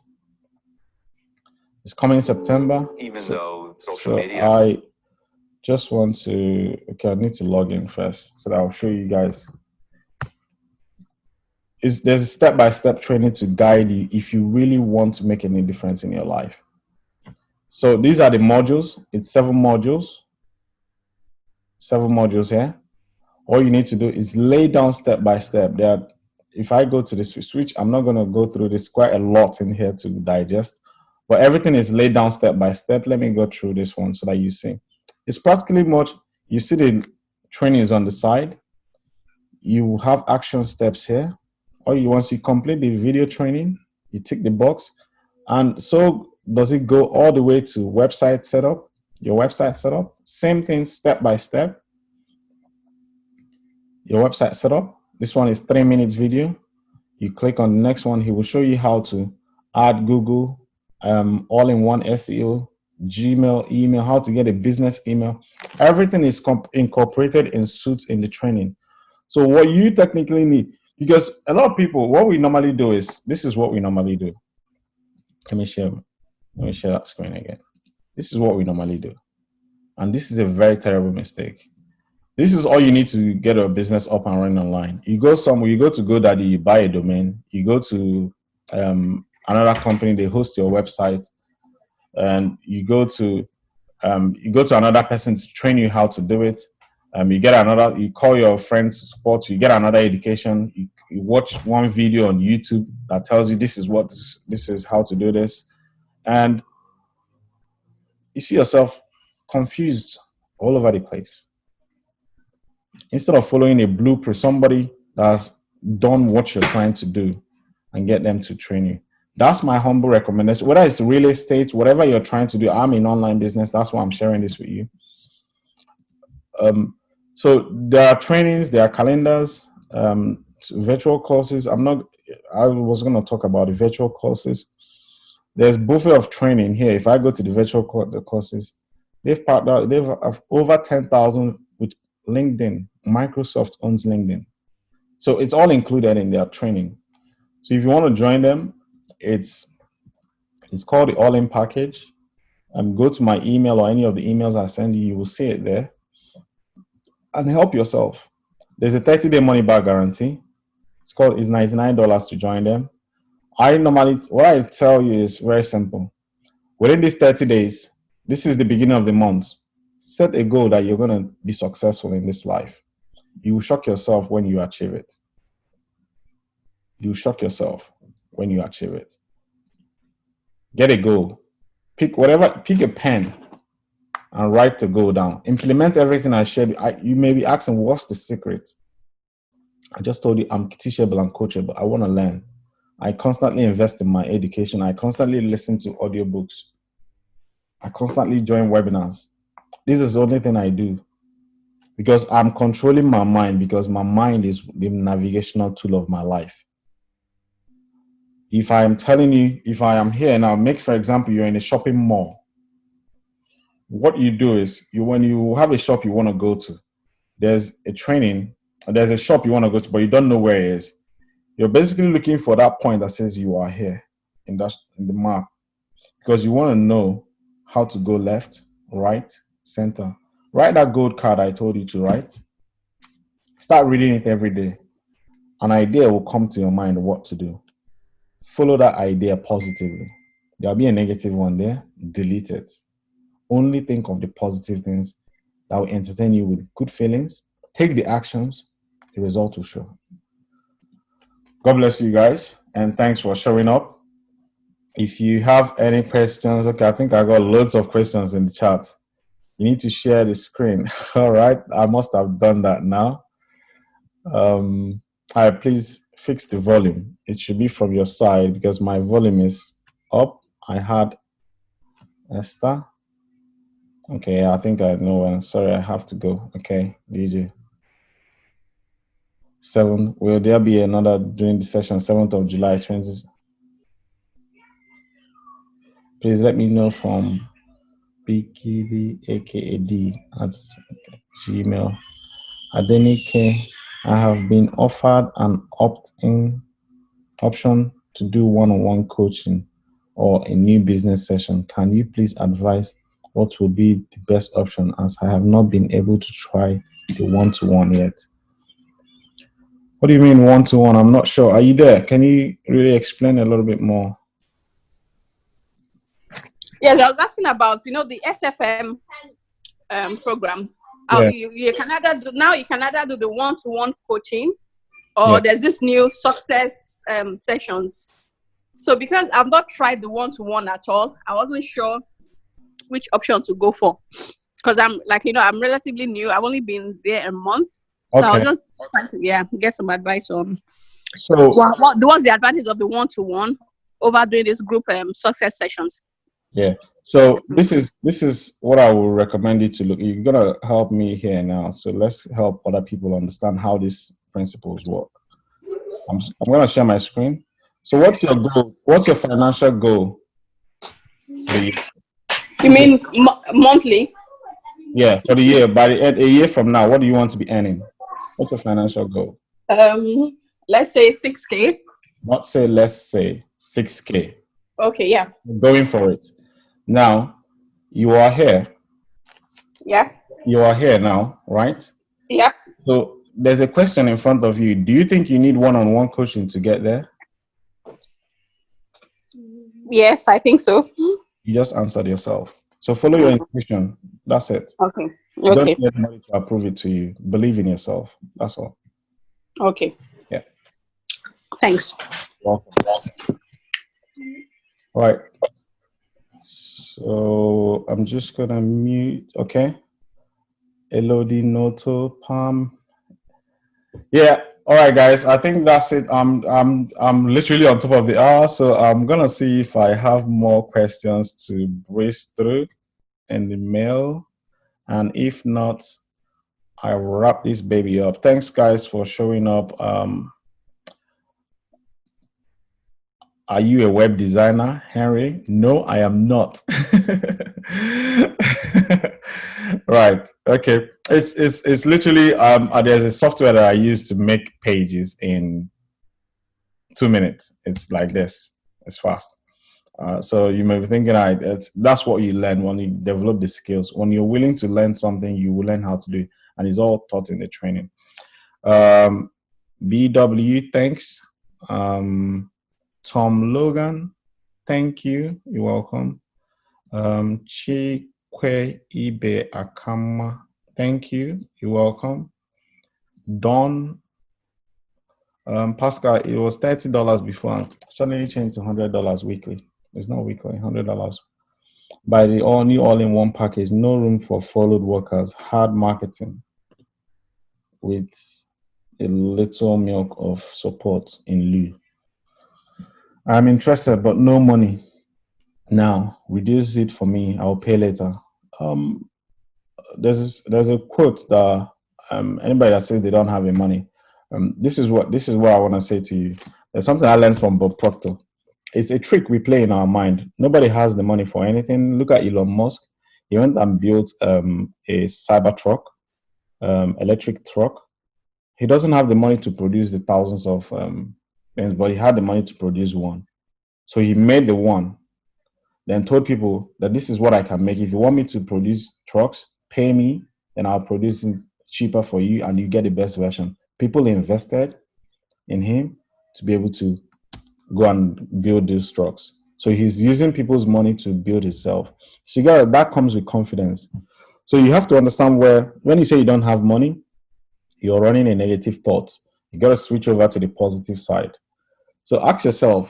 It's coming September. Even though social media. I just want to, okay, I need to log in first so that I'll show you guys. There's a step-by-step training to guide you if you really want to make any difference in your life. So these are the modules. It's 7 modules. 7 modules here. All you need to do is lay down step by step. If I go to this switch, I'm not going to go through this, quite a lot in here to digest, but everything is laid down step by step. Let me go through this one so that you see. It's practically much, you see the training is on the side. You have action steps here. Once you complete the video training, you tick the box. And so does it go all the way to website setup, your website setup? Same thing, step by step. Your website setup. This one is 3-minute video. You click on the next one. He will show you how to add Google, all-in-one SEO, Gmail, email, how to get a business email. Everything is incorporated in suits in the training. So what you technically need, because a lot of people, what we normally do is, this is what we normally do. Let me share that screen again. This is what we normally do. And this is a very terrible mistake. This is all you need to get a business up and running online. You go somewhere, you go to GoDaddy, you buy a domain, you go to another company, they host your website, and you go to another person to train you how to do it. You call your friends to support you, you get another education, you watch one video on YouTube that tells you this is how to do this. And you see yourself confused all over the place. Instead of following a blueprint, somebody that's done what you're trying to do and get them to train you. That's my humble recommendation. Whether it's real estate, whatever you're trying to do, I'm in online business. That's why I'm sharing this with you. So there are trainings, there are calendars, virtual courses. I was going to talk about the virtual courses. There's buffet of training here. If I go to the virtual courses, they've over 10,000 with LinkedIn. Microsoft owns LinkedIn. So it's all included in their training. So if you want to join them, it's called the All-In Package. Go to my email or any of the emails I send you, you will see it there. And help yourself. There's a 30-day money-back guarantee. It's $99 to join them. What I tell you is very simple. Within these 30 days, this is the beginning of the month. Set a goal that you're going to be successful in this life. You will shock yourself when you achieve it. You will shock yourself when you achieve it. Get a goal. Pick a pen and write the goal down. Implement everything I shared. You may be asking, what's the secret? I just told you I'm teachable and coachable. I want to learn. I constantly invest in my education. I constantly listen to audiobooks. I constantly join webinars. This is the only thing I do because I'm controlling my mind, because my mind is the navigational tool of my life. If I am telling you, if I am here now, for example, you're in a shopping mall. What you do is, when you have a shop you want to go to, there's a shop you want to go to, but you don't know where it is. You're basically looking for that point that says you are here in the map, because you want to know how to go left, right, center. Write that gold card I told you to write. Start reading it every day. An idea will come to your mind what to do. Follow that idea positively. There'll be a negative one there. Delete it. Only think of the positive things that will entertain you with good feelings. Take the actions. The result will show. God bless you guys, and thanks for showing up. If you have any questions, okay, I think I got loads of questions in the chat. You need to share the screen. All right, I must have done that now. Please fix the volume. It should be from your side because my volume is up. I had Esther. Okay, I think I know when. Sorry, I have to go. Okay, DJ. 7. Will there be another during the session 7th of July? Please let me know from BKD aka D at Gmail. Adenike, I have been offered an opt-in option to do one-on-one coaching or a new business session. Can you please advise what will be the best option, as I have not been able to try the one-to-one yet? What do you mean one-to-one? I'm not sure. Are you there? Can you really explain a little bit more? Yes, I was asking about, the SFM program. Yeah. You can either do the one-to-one coaching, or there's this new success sessions. So because I've not tried the one-to-one at all, I wasn't sure which option to go for. Because I'm I'm relatively new. I've only been there a month. So I was just trying to get some advice on what's the advantage of the one-to-one over doing this group success sessions. Yeah. So this is what I will recommend you to look. You're gonna help me here now. So let's help other people understand how these principles work. I'm gonna share my screen. So what's your goal? What's your financial goal? You mean monthly? Yeah, for the year. By the end, a year from now, what do you want to be earning? What's your financial goal? Let's say 6K. Not say, let's say 6K. Okay, yeah. Going for it. Now, you are here. Yeah. You are here now, right? Yeah. So there's a question in front of you. Do you think you need one-on-one coaching to get there? Yes, I think so. You just answered yourself. So follow your intuition. That's it. Okay. Don't let anybody to approve it to you. Believe in yourself. That's all. Okay. Yeah. Thanks. Welcome. All right. So I'm just gonna mute. Okay. Elodie Noto Palm. Yeah. All right, guys. I think that's it. I'm literally on top of the hour, so I'm gonna see if I have more questions to breeze through in the mail, and if not, I will wrap this baby up. Thanks, guys, for showing up. Are you a web designer, Henry? No, I am not. Right. Okay. It's literally there's a software that I use to make pages in 2 minutes. It's like this. It's fast. So you may be thinking, that's what you learn when you develop the skills. When you're willing to learn something, you will learn how to do it, and it's all taught in the training. BW, thanks. Tom Logan, thank you. You're welcome. Chikwe Ibe Akama, thank you. You're welcome. Don, Pascal, it was $30 before, suddenly changed to $100 weekly. It's not weekly, $100. By the new all-in-one package, no room for followed workers, hard marketing with a little milk of support in lieu. I'm interested, but no money. Now, reduce it for me. I'll pay later. There's a quote that anybody that says they don't have any money. This is what I want to say to you. There's something I learned from Bob Proctor. It's a trick we play in our mind. Nobody has the money for anything. Look at Elon Musk. He went and built a cyber truck, electric truck. He doesn't have the money to produce the thousands of things, but he had the money to produce one. So he made the one, then told people that this is what I can make. If you want me to produce trucks, pay me, then I'll produce it cheaper for you and you get the best version. People invested in him to be able to go and build these trucks. So he's using people's money to build himself. So that comes with confidence. So you have to understand when you say you don't have money, you're running a negative thought. You got to switch over to the positive side. So ask yourself,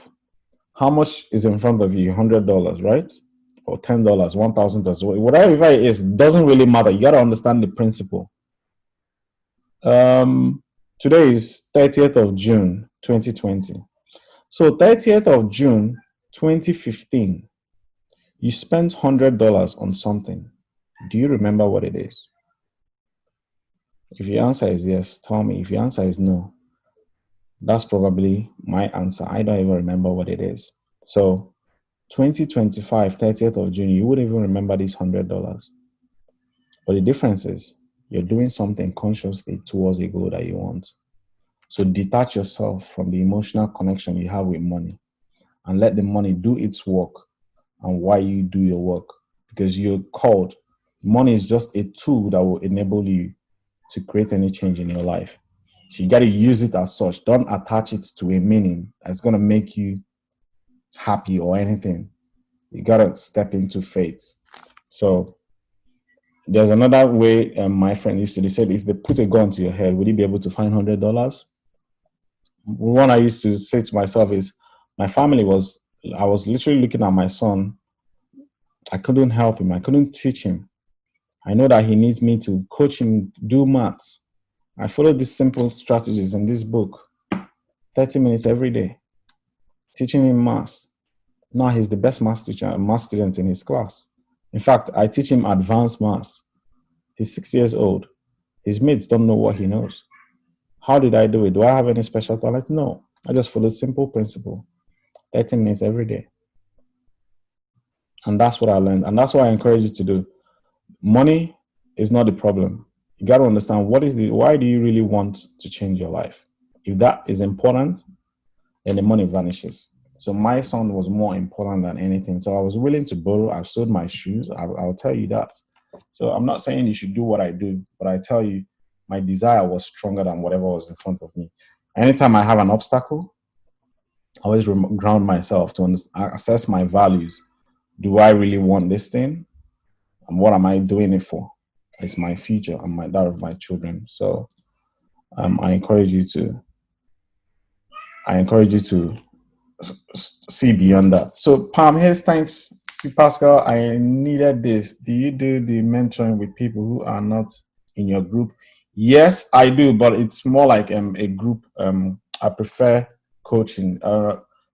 how much is in front of you? $100, right? Or $10, $1,000, whatever it is, doesn't really matter. You got to understand the principle. Today is 30th of June, 2020. So 30th of June, 2015, you spent $100 on something. Do you remember what it is? If your answer is yes, tell me. If your answer is no, that's probably my answer. I don't even remember what it is. So 2025, 30th of June, you wouldn't even remember this $100. But the difference is you're doing something consciously towards a goal that you want. So detach yourself from the emotional connection you have with money and let the money do its work and why you do your work, because you're called. Money is just a tool that will enable you to create any change in your life. So you got to use it as such. Don't attach it to a meaning that's going to make you happy or anything. You got to step into faith. So there's another way my friend used to, they said, if they put a gun to your head, would you be able to find $100? One I used to say to myself is, my family was, I was literally looking at my son. I couldn't help him. I couldn't teach him. I know that he needs me to coach him, do maths. I followed these simple strategies in this book, 30 minutes every day, teaching him maths. Now he's the best maths teacher, maths student in his class. In fact, I teach him advanced maths. He's 6 years old. His mates don't know what he knows. How did I do it? Do I have any special talent? No. I just followed simple principle, 30 minutes every day. And that's what I learned. And that's what I encourage you to do. Money is not the problem. You got to understand why do you really want to change your life? If that is important, then the money vanishes. So my son was more important than anything. So I was willing to borrow. I've sold my shoes. I'll tell you that. So I'm not saying you should do what I do, but I tell you, my desire was stronger than whatever was in front of me. Anytime I have an obstacle, I always ground myself to assess my values. Do I really want this thing? And what am I doing it for? It's my future and that of my children. So I encourage you to see beyond that. So Pam, here's thanks to Pascal. I needed this. Do you do the mentoring with people who are not in your group? Yes, I do, but it's more like a group. I prefer coaching,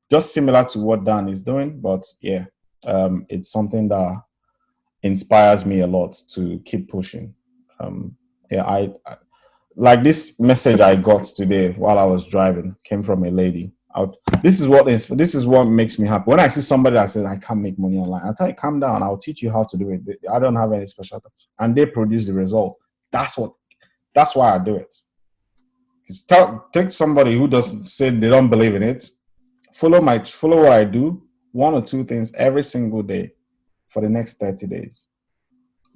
just similar to what Dan is doing. But yeah, it's something that inspires me a lot to keep pushing. I like this message I got today while I was driving came from a lady. This is what makes me happy. When I see somebody that says I can't make money online, I tell you, calm down. I'll teach you how to do it. I don't have any special, and they produce the result. That's why I do it. Take somebody who doesn't say they don't believe in it. Follow what I do, 1 or 2 things every single day for the next 30 days.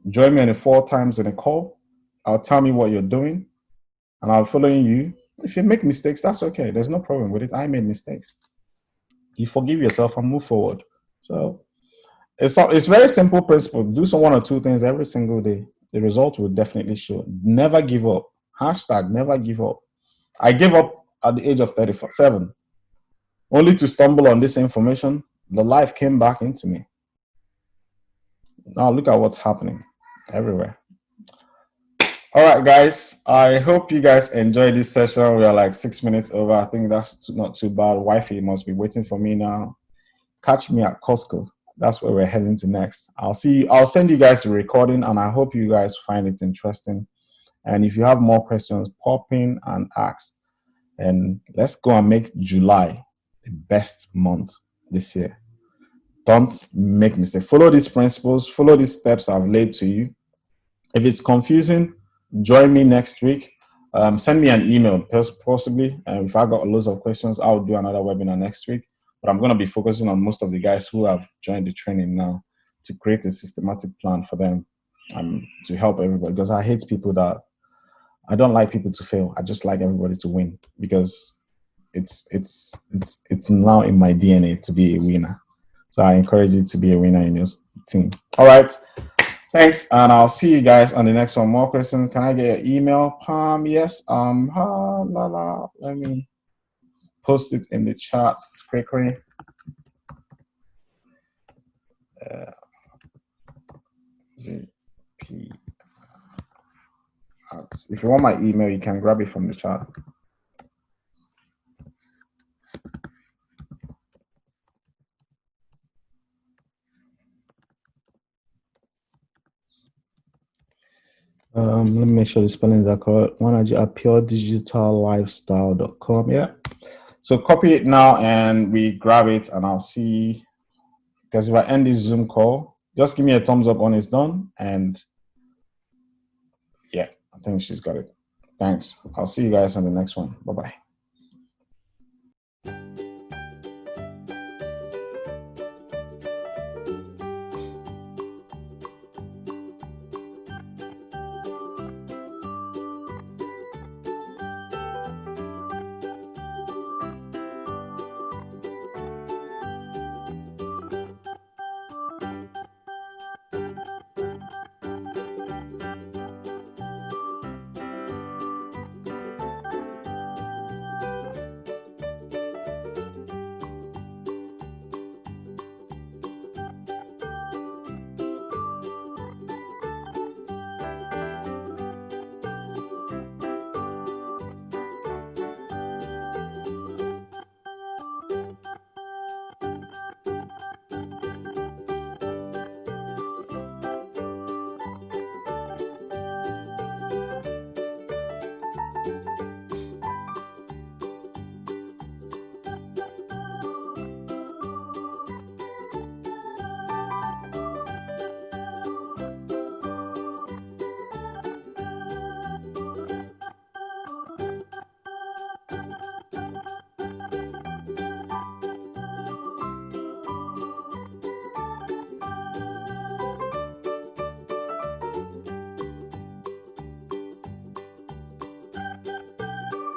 Join me 4 times in a call. I'll tell me what you're doing, and I'll follow you. If you make mistakes, that's okay. There's no problem with it. I made mistakes. You forgive yourself and move forward. So it's very simple principle. Do some 1 or 2 things every single day. The result will definitely show. Never give up. # never give up. I gave up at the age of 37, only to stumble on this information. The life came back into me. Now look at what's happening everywhere. All right, guys. I hope you guys enjoyed this session. We are like 6 minutes over. I think that's not too bad. Wifey must be waiting for me now. Catch me at Costco. That's where we're heading to next. I'll send you guys a recording, and I hope you guys find it interesting. And if you have more questions, pop in and ask. And let's go and make July the best month this year. Don't make mistakes. Follow these principles. Follow these steps I've laid to you. If it's confusing, join me next week. Send me an email, possibly. If I got loads of questions, I'll do another webinar next week. But I'm going to be focusing on most of the guys who have joined the training now to create a systematic plan for them to help everybody. Because I don't like people to fail. I just like everybody to win, because it's now in my DNA to be a winner. So I encourage you to be a winner in your team. All right. Thanks, and I'll see you guys on the next one. More questions? Can I get your email, Palm? Yes. Let me post it in the chat quickly. If you want my email, you can grab it from the chat. Let me make sure the spellings are correct. Monaji at puredigitallifestyle.com. Yeah. So copy it now and we grab it, and I'll see. Because if I end this Zoom call, just give me a thumbs up when it's done. And yeah, I think she's got it. Thanks. I'll see you guys on the next one. Bye-bye.